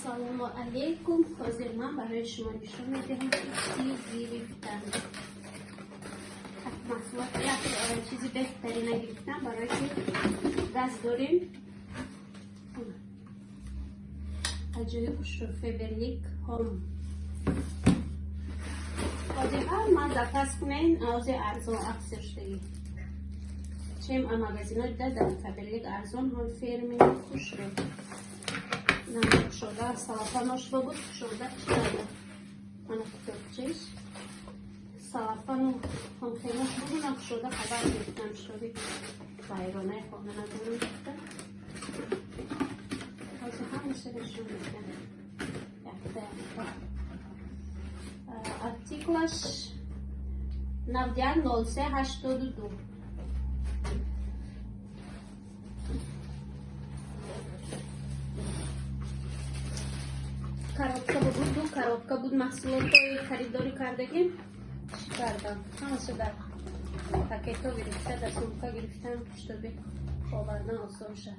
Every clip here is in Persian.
سلام علیکم. حاضر من برای شما نشون میدهم که چیزی گرفتم. محصولات یک چیزی بهتری نگرفتم برای که دست داریم. اجای اشرفه برلیک هم حاضر من دفت کنین از ارزان اکثر شدگی چیم اما مگزینا دادم فبرلیک ارزان هم فرمی خوش رو نمک شده سلافانش بود شده چیده من اکتر چیش سلافان هم خیمش بود نمک شده خبر گرفتم شده بایرانه خانه ندارم گفته حاضر همیشه بشون میکنم articolaj 910382 коробка بود دو коробка بود محصولات خریداری کردگیم کردم همه در پاکت ها گرفته در سمکا گرفتم پشتبه آوردن آسان شد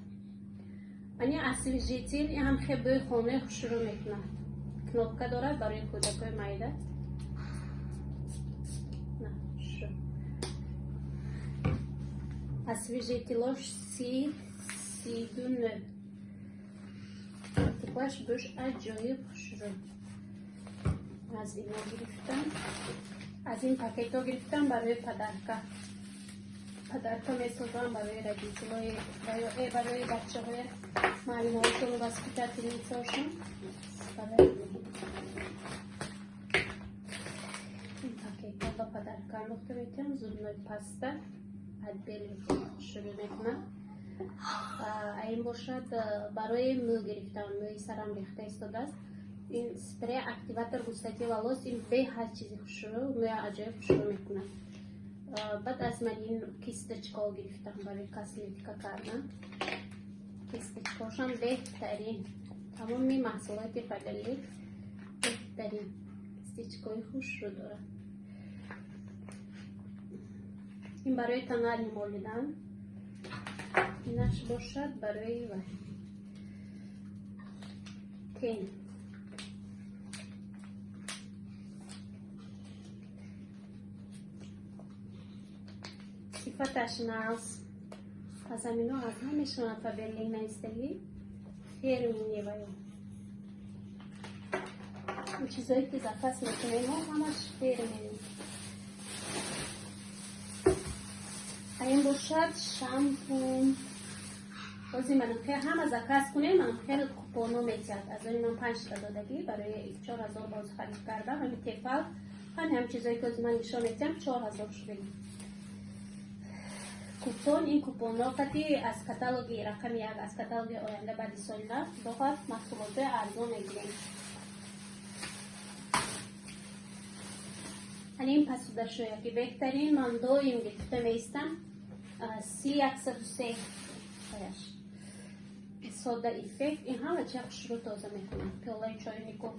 این اسویژیتیل این هم خیلی خانه شروع میکنه کلوبکا دارد برای کودکای مایده اسویژیتیلوش سی دونه تیپاش بش عجایب شروع از اینا گرفتم از این پاکت ها گرفتم برای پدرکا میسازم برای ردیزلای برای بچه های معلوم هاشون و بسکیتت میساشون برای این پاکت ها با پدرکا نقطه میتونم زودنوی پسته ادبیل شروع میکنم این باشد برای مو گرفتم موی سرم ریخته ایستاده است این سپری اکتیواتر گوشتی ولوس این به هر چیزی شروع موی عجایب شروع میکنم بعد از من این کیستچکا گرفتم برای کاسمتیکا کردن کیستچکاشم بهترین تمامی محصولات فبرلیک بهترین کیستچکای خوش رو داره این برای تنال مالیدن اینش باشد برای تین صفتش ناز از همینو از همیشون فبرلیک نیستگی خیر مینیه باید این چیزایی که زفت میکنه ما همش خیر مینیه این باشد شامپو بازی من هم از اکاس کنه من خیلی کوپونو میتیاد از این من 5 تا دادگی برای 4000 باز خرید کردم همین تفاوت هم چیزایی که از من نشون میتیم 4000 شده کوپون این کوپون را قطعی از کاتالوگ رقم 1 از کاتالوگ آینده بعد سال نفت بخواد محصولات ارزان میگیریم این پسوده شویه که بهترین من دویم گرفته میستم 303 سودا افکت این همه چه خوش رو تازه میکنم پیالای چای نیکو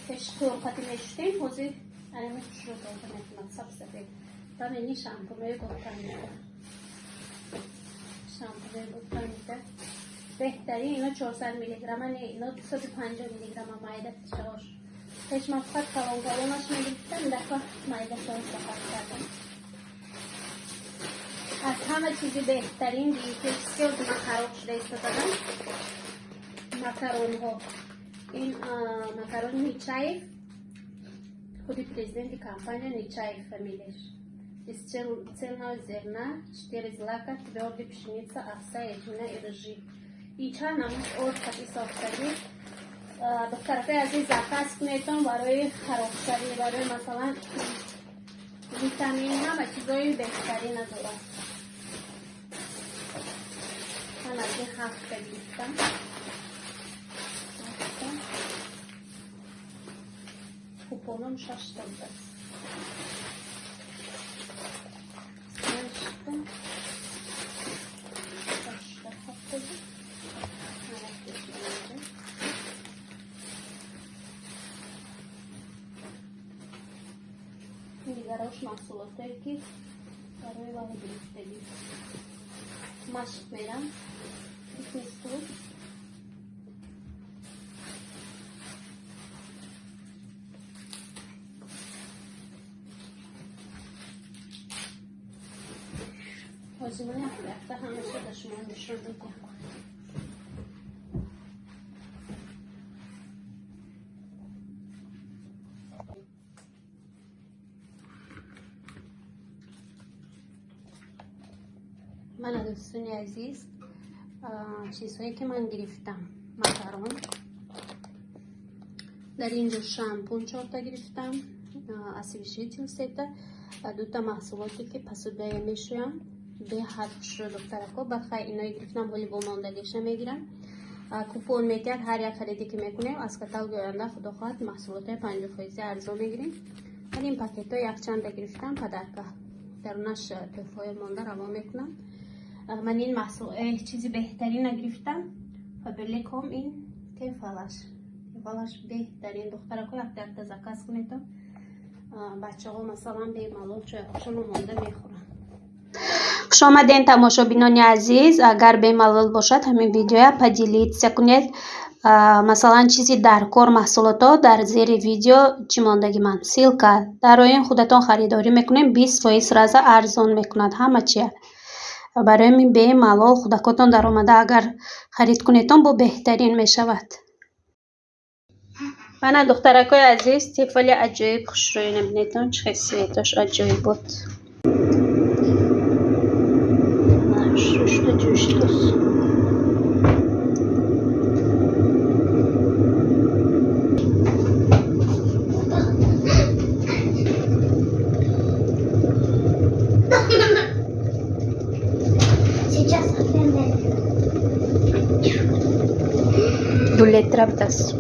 پیش طورقاتی میشتیم حوزی اینمی خوش رو تازه میکنم سب سفید تا منی شامپونوی گفتن میده شامپونوی گفتن میده بهترین اینا 400 میلی گرم اینا 250 میلی گرم مایده شاش پیش من فقط کلونش میگرفتم دفعه مایده شاش بخواهد کردم از همه چیزی بهترین دیگه که من خراب شده استفادم مکرون ها این مکرون نیچایف خودی پریزیدنت کمپانی نیچایف فامیلیش цельного зерна 4 злака твердой пшеницы овса ячменя и ржи и чай нам от таки софтаги دخترکه عزیز زکاس کنیتون برای خراب شدی برای مثلا ویتامین همه چیزای بهتری ندارم من از این 7 گرفتم کوپونم 6 تا است این دیگراش محصولاتی که برای ولی گرفتگی مشق میرم میکنستو Gözümü yaptı. Hangisi de şunu düşürdük ya. من دوستانی عزیز چیزهایی که من گرفتم ماکارون در اینجا شامپون 4 تا گرفتم اسیبیشیتیل 3 تا و 2 تا محصولاتی که پسودایی میشویم به حد شروع دکترکو بخیر اینایی گرفتم ولی با ماندگیش میگیرم کوپون میتید هر یک خریدی که میکنیم از کتال گوینده خدا خواهد محصولات 50% ارزان میگیریم من این پاکت ها یک چند گرفتم پدرکا درونش توفای مانده روا میکنم من این محصول چیزی بهترین گرفتم فبرلیکم این تفالش بهترین دخترکو یک درد زکاس کنید بچه ها مثلا به مالون چه خوشم مانده میخورن. خوش آمدین تماشابینان عزیز. اگر به ملال باشد همین ویدیو پدیلید سکنید مثلا چیزی در کار محصولات ها در زیر ویدیو چی ماندگی من سیلکا در این خودتان خریداری میکنیم 20% رازه ارزان میکند همه چیه برای من به ملال خودکاتان در آمده اگر خرید کنیدتان با بهترین میشود. من دخترکای عزیز تفالی عجایب خوش روی نبینیدتان چه خیصیتش عجایب بود شوشت جوشتوس Сейчас 2 литра в таз.